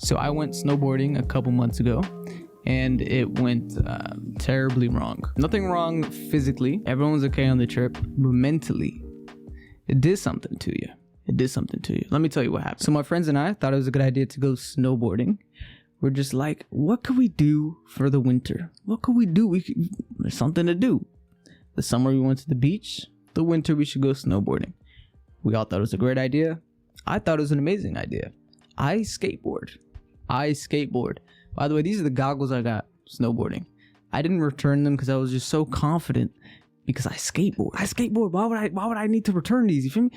So I went snowboarding a couple months ago and it went terribly wrong. Nothing wrong physically. Everyone was okay on the trip, but mentally, it did something to you. It did something to you. Let me tell you what happened. So my friends and I thought it was a good idea to go snowboarding. We're just like, what could we do for the winter? What could we do? There's something to do. The summer we went to the beach. The winter we should go snowboarding. We all thought it was a great idea. I thought it was an amazing idea. I skateboard. By the way, these are the goggles I got snowboarding. I didn't return them because I was just so confident because I skateboard. Why would I need to return these? You feel me?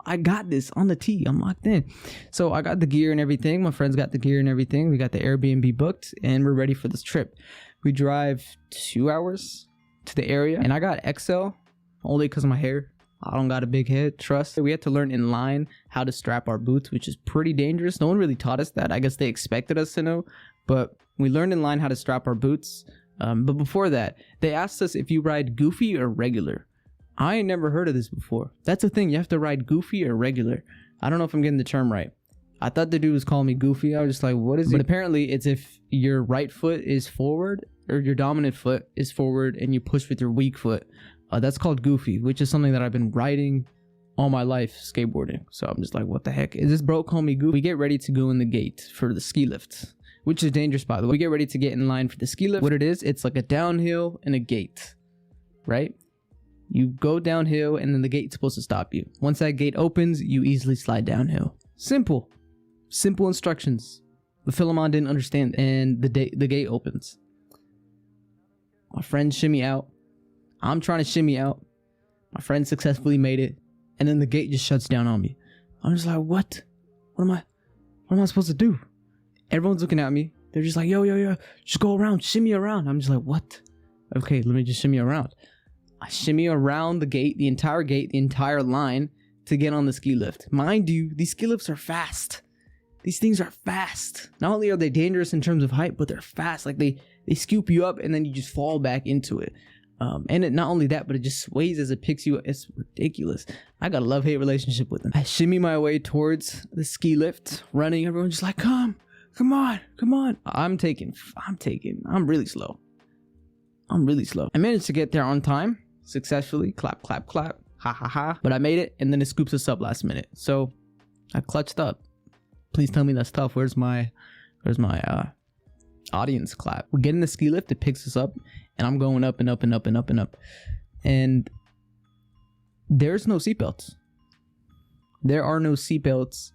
I got this on the tee. I'm locked in. So I got the gear and everything. My friends got the gear and everything. We got the Airbnb booked and we're ready for this trip. We drive 2 hours to the area and I got XL only because of my hair. I don't got a big head, trust. We had to learn in line how to strap our boots, which is pretty dangerous. No one really taught us that. I guess they expected us to know, but we learned in line how to strap our boots. But before that, they asked us if you ride goofy or regular. I ain't never heard of this before. That's the thing, you have to ride goofy or regular. I don't know if I'm getting the term right. I thought the dude was calling me goofy. I was just like, what is it? But apparently it's if your right foot is forward or your dominant foot is forward and you push with your weak foot. That's called goofy, which is something that I've been riding all my life skateboarding. So I'm just like, what the heck? Is this bro calling me goofy? We get ready to go in the gate for the ski lift, which is dangerous, by the way. We get ready to get in line for the ski lift. What it is, it's like a downhill and a gate, right? You go downhill and then the gate's supposed to stop you. Once that gate opens, you easily slide downhill. Simple instructions. The Philemon didn't understand, and the gate opens. My friends shimmy out. I'm trying to shimmy out. My friend successfully made it. And then the gate just shuts down on me. I'm just like, what? What am I supposed to do? Everyone's looking at me. They're just like, yo, just go around, shimmy around. I'm just like, what? Okay, let me just shimmy around. I shimmy around the gate, the entire line to get on the ski lift. Mind you, these ski lifts are fast. These things are fast. Not only are they dangerous in terms of height, but they're fast. Like they scoop you up and then you just fall back into it. And not only that, but it just sways as it picks you up. It's ridiculous. I got a love-hate relationship with them. I shimmy my way towards the ski lift, running. Everyone's just like, come on. I'm really slow. I managed to get there on time, successfully. Clap, clap, clap. Ha, ha, ha. But I made it, and then it scoops us up last minute. So I clutched up. Please tell me that's tough. Where's my audience clap? We get in the ski lift, it picks us up, and I'm going up and up and up and up and up. And there's no seatbelts. There are no seatbelts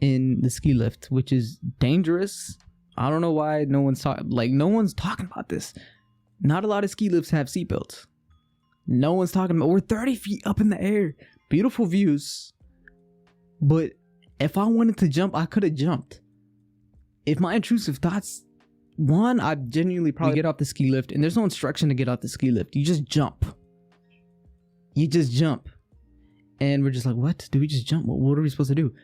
in the ski lift, which is dangerous. I don't know why no one's talking about this. Not a lot of ski lifts have seatbelts. No one's talking about. We're 30 feet up in the air. Beautiful views. But if I wanted to jump, I could have jumped. If my intrusive thoughts, I genuinely probably get off the ski lift, and there's no instruction to get off the ski lift. You just jump. And we're just like, what? Do we just jump? What are we supposed to do?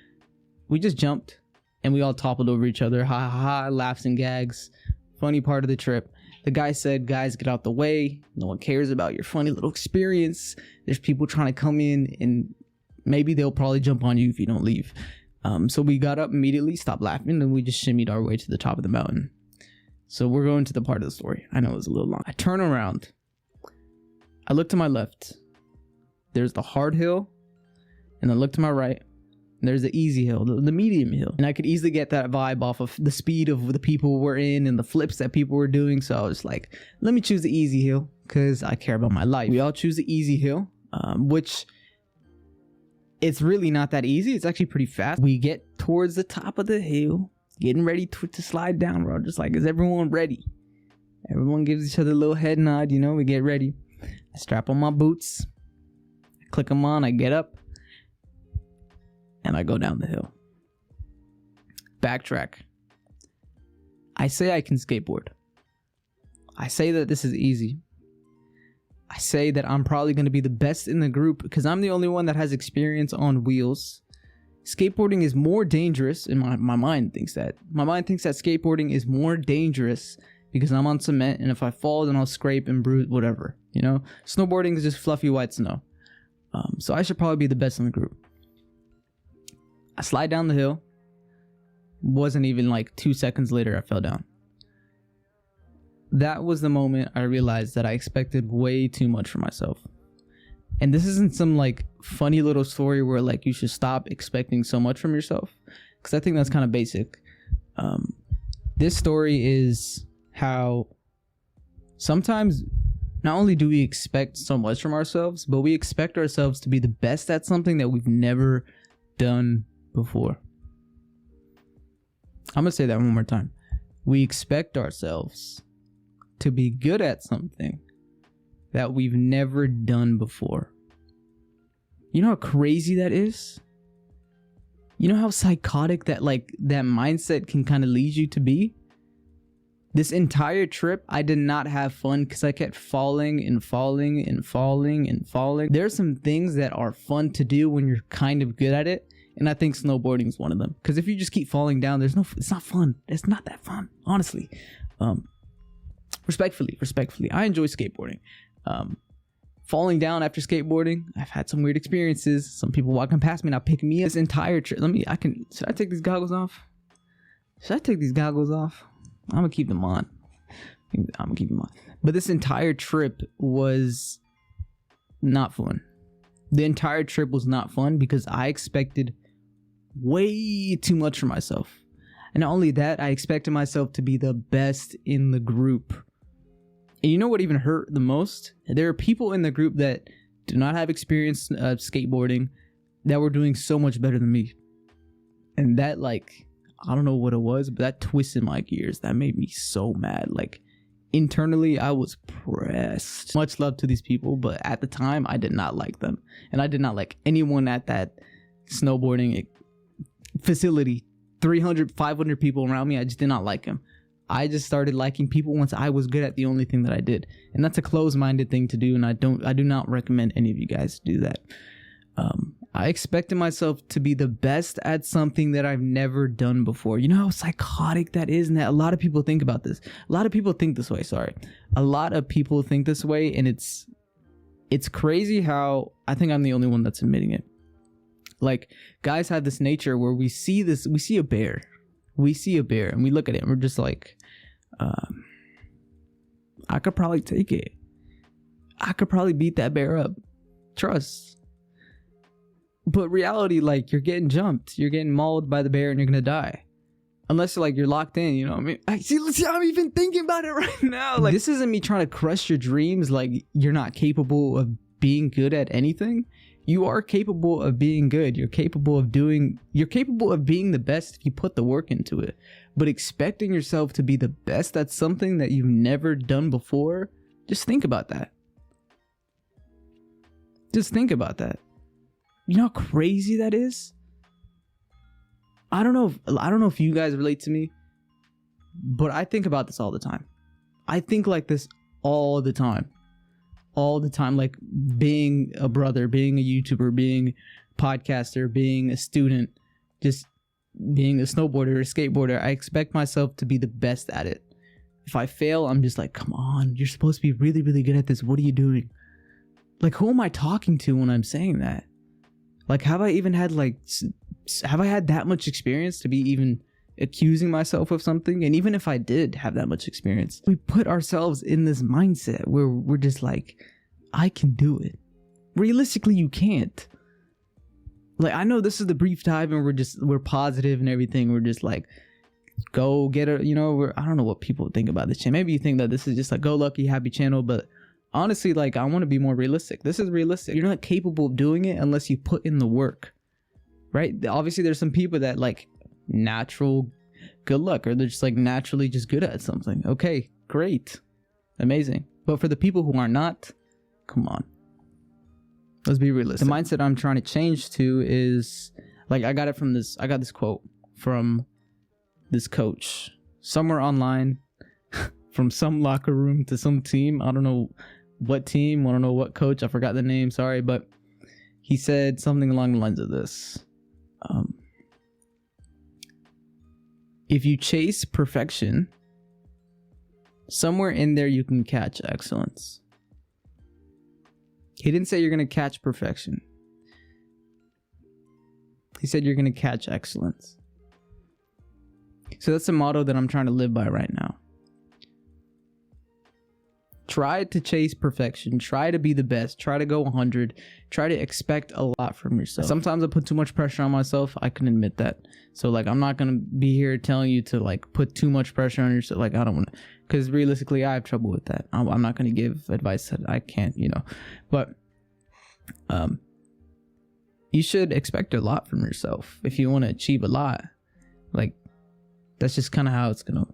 We just jumped, and we all toppled over each other. Ha ha ha, laughs and gags. Funny part of the trip. The guy said, guys, get out the way. No one cares about your funny little experience. There's people trying to come in, and maybe they'll probably jump on you if you don't leave. So we got up immediately, stopped laughing, and we just shimmied our way to the top of the mountain. So we're going to the part of the story. I know it was a little long. I turn around. I look to my left. There's the hard hill. And I look to my right. And there's the easy hill, the medium hill. And I could easily get that vibe off of the speed of the people we're in and the flips that people were doing. So I was like, let me choose the easy hill because I care about my life. We all choose the easy hill, which it's really not that easy. It's actually pretty fast. We get towards the top of the hill. Getting ready to slide down, bro. Just like, is everyone ready? Everyone gives each other a little head nod, we get ready. I strap on my boots. I click them on, I get up. And I go down the hill. Backtrack. I say I can skateboard. I say that this is easy. I say that I'm probably going to be the best in the group because I'm the only one that has experience on wheels. Skateboarding is more dangerous, and my mind thinks that. My mind thinks that skateboarding is more dangerous because I'm on cement, and if I fall, then I'll scrape and bruise, whatever, Snowboarding is just fluffy white snow. So I should probably be the best in the group. I slide down the hill. Wasn't even like 2 seconds later, I fell down. That was the moment I realized that I expected way too much from myself. And this isn't some like funny little story where like you should stop expecting so much from yourself, because I think that's kind of basic. This story is how sometimes not only do we expect so much from ourselves, but we expect ourselves to be the best at something that we've never done before. I'm gonna say that one more time. We expect ourselves to be good at something that we've never done before. You know how crazy that is? You know how psychotic that mindset can kind of lead you to be? This entire trip, I did not have fun because I kept falling and falling and falling and falling. There are some things that are fun to do when you're kind of good at it, and I think snowboarding is one of them. Because if you just keep falling down, it's not fun. It's not that fun, honestly. Respectfully, I enjoy skateboarding. Falling down after skateboarding, I've had some weird experiences. Some people walking past me not picking me up. This entire trip, should I take these goggles off? I'm gonna keep them on. But this entire trip was not fun. The entire trip was not fun because I expected way too much from myself. And not only that, I expected myself to be the best in the group. And you know what even hurt the most? There are people in the group that do not have experience skateboarding that were doing so much better than me. And that, I don't know what it was, but that twisted my gears. That made me so mad. Internally, I was pressed. Much love to these people, but at the time, I did not like them. And I did not like anyone at that snowboarding facility. 300, 500 people around me, I just did not like them. I just started liking people once I was good at the only thing that I did. And that's a closed-minded thing to do, and I do not recommend any of you guys do that. I expected myself to be the best at something that I've never done before. You know how psychotic that is, and that a lot of people think about this. A lot of people think this way, and it's crazy how I think I'm the only one that's admitting it. Guys have this nature where we see a bear, and we look at it and we're just like, I could probably take it. I could probably beat that bear up. Trust. But reality, you're getting jumped, you're getting mauled by the bear, and you're gonna die. Unless you're locked in, you know what I mean? See, I'm even thinking about it right now. This isn't me trying to crush your dreams, you're not capable of being good at anything. You are capable of being good. You're capable of being the best if you put the work into it. But expecting yourself to be the best at something that you've never done before, just think about that. You know how crazy that is? I don't know if you guys relate to me, but I think about this all the time. I think like this all the time. Like being a brother, being a YouTuber, being a podcaster, being a student, just being a snowboarder or a skateboarder. I expect myself to be the best at it. If I fail, I'm just like, come on, you're supposed to be really, really good at this. What are you doing? Who am I talking to when I'm saying that? Have I had that much experience to be even accusing myself of something? And even if I did have that much experience, we put ourselves in this mindset where we're just like, I can do it. Realistically, you can't. I know this is the brief time and we're positive and everything. We're just go get it. I don't know what people think about this channel. Maybe you think that this is just go lucky, happy channel, but honestly, I want to be more realistic. This is realistic. You're not capable of doing it unless you put in the work, right? Obviously, there's some people that natural good luck, or they're just naturally just good at something. Okay, great, amazing. But for the people who are not, come on, let's be realistic. The mindset I'm trying to change to is I got this quote from this coach somewhere online, from some locker room to some team. I don't know what team, I don't know what coach, I forgot the name, sorry, but he said something along the lines of this. If you chase perfection, somewhere in there you can catch excellence. He didn't say you're going to catch perfection. He said you're going to catch excellence. So that's the motto that I'm trying to live by right now. Try to chase perfection. Try to be the best. Try to go 100. Try to expect a lot from yourself. Sometimes I put too much pressure on myself. I can admit that. So like, I'm not going to be here telling you to like put too much pressure on yourself. Like, I don't want to, because realistically, I have trouble with that. I'm not going to give advice that I can't, but you should expect a lot from yourself. If you want to achieve a lot, like, that's just kind of how it's going to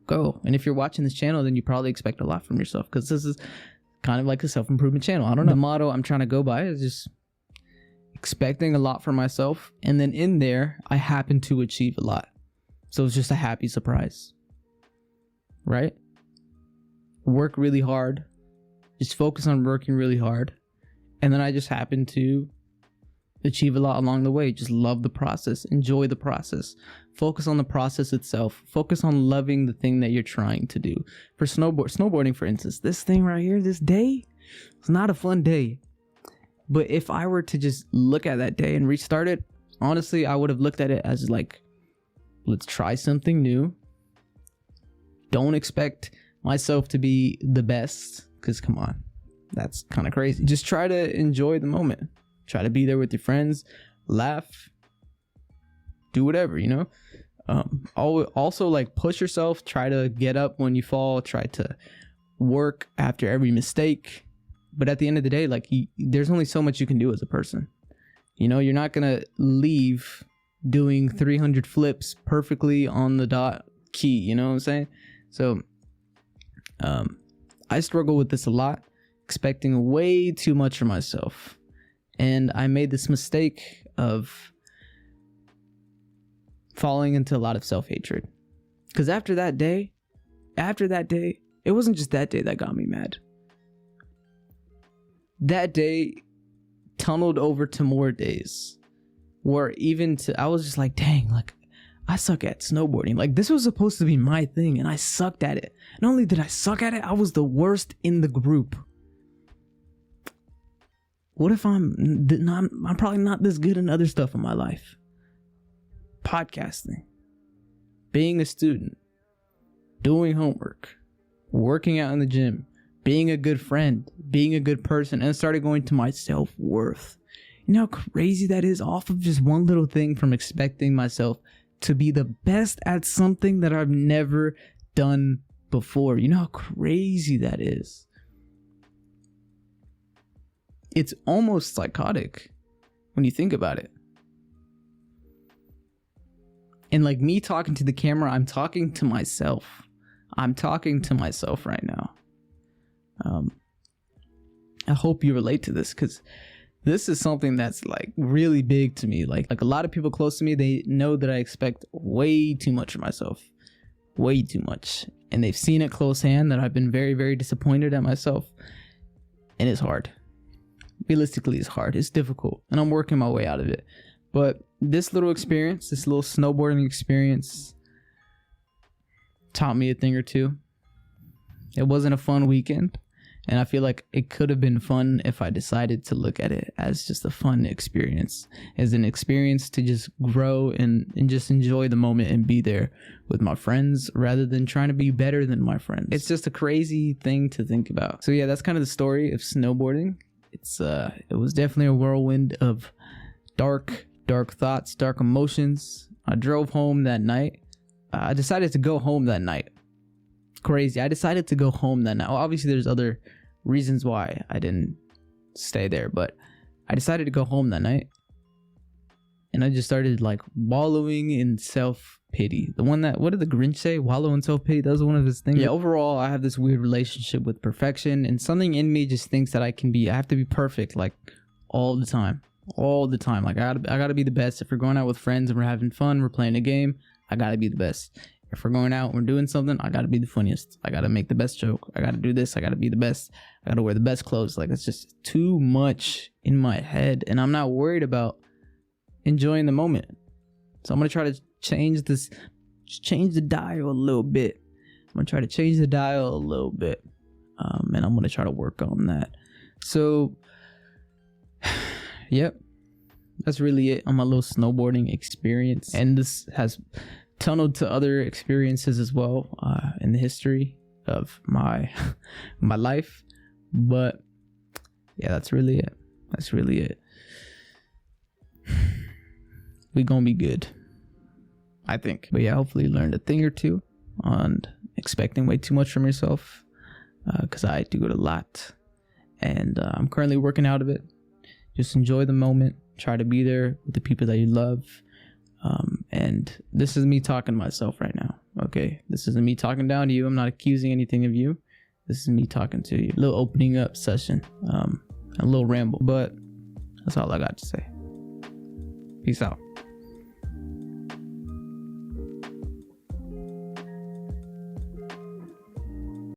go. And if you're watching this channel, then you probably expect a lot from yourself, because this is kind of like a self-improvement channel. I don't know. The motto I'm trying to go by is just expecting a lot from myself, and then in there I happen to achieve a lot, so it's just a happy surprise, right? Work really hard, just focus on working really hard, and then I just happen to achieve a lot along the way. Just love the process, enjoy the process, focus on the process itself, focus on loving the thing that you're trying to do. For snowboarding, for instance, this thing right here, this day, it's not a fun day. But if I were to just look at that day and restart it, honestly, I would have looked at it as like, let's try something new. Don't expect myself to be the best, because come on, that's kind of crazy. Just try to enjoy the moment. Try to be there with your friends, laugh, do whatever, Also, like, push yourself. Try to get up when you fall. Try to work after every mistake. But at the end of the day, like, there's only so much you can do as a person. You're not going to leave doing 300 flips perfectly on the dot key. You know what I'm saying? So I struggle with this a lot, expecting way too much from myself. And I made this mistake of falling into a lot of self-hatred. Because after that day, it wasn't just that day that got me mad. That day tunneled over to more days where I was just like, dang, like, I suck at snowboarding. Like, this was supposed to be my thing, and I sucked at it. Not only did I suck at it, I was the worst in the group. What if I'm probably not this good in other stuff in my life? Podcasting, being a student, doing homework, working out in the gym, being a good friend, being a good person, and started going to my self-worth. You know how crazy that is, off of just one little thing from expecting myself to be the best at something that I've never done before. You know how crazy that is. It's almost psychotic when you think about it. And like me talking to the camera, I'm talking to myself. I'm talking to myself right now. I hope you relate to this, because this is something that's like really big to me. Like a lot of people close to me, they know that I expect way too much of myself. Way too much. And they've seen it close hand that I've been very, very disappointed at myself. And it's hard. Realistically, it's hard. It's difficult. And I'm working my way out of it. But this little experience, this little snowboarding experience, taught me a thing or two. It wasn't a fun weekend. And I feel like it could have been fun if I decided to look at it as just a fun experience, as an experience to just grow and just enjoy the moment and be there with my friends rather than trying to be better than my friends. It's just a crazy thing to think about. So yeah, that's kind of the story of snowboarding. It was definitely a whirlwind of dark thoughts, dark emotions. I drove home that night. I decided to go home that night. Crazy. I decided to go home that night. Well, obviously there's other reasons why I didn't stay there, but I decided to go home that night, and I just started like wallowing in self-pity. The one that, what did the Grinch say? Wallow in self-pity. That was one of his things. Yeah, overall I have this weird relationship with perfection, and something in me just thinks that I have to be perfect, like all the time. Like I gotta be the best. If we're going out with friends and we're having fun, we're playing a game, I gotta be the best. If we're going out and we're doing something, I gotta be the funniest. I gotta make the best joke. I gotta do this. I gotta be the best. I gotta wear the best clothes. Like, it's just too much in my head, and I'm not worried about enjoying the moment. So I'm gonna try to change this, just change the dial a little bit. I'm gonna try to change the dial a little bit, and I'm gonna try to work on that. So, yep, that's really it on my little snowboarding experience, and this has tunneled to other experiences as well in the history of my my life. But yeah, that's really it. That's really it. We gonna be good, I think. But yeah, hopefully you learned a thing or two on expecting way too much from yourself, because I do it a lot, and I'm currently working out of it. Just enjoy the moment, try to be there with the people that you love. And this is me talking to myself right now. Okay, this isn't me talking down to you. I'm not accusing anything of you. This is me talking to you. A little opening up session, a little ramble, but that's all I got to say. Peace out.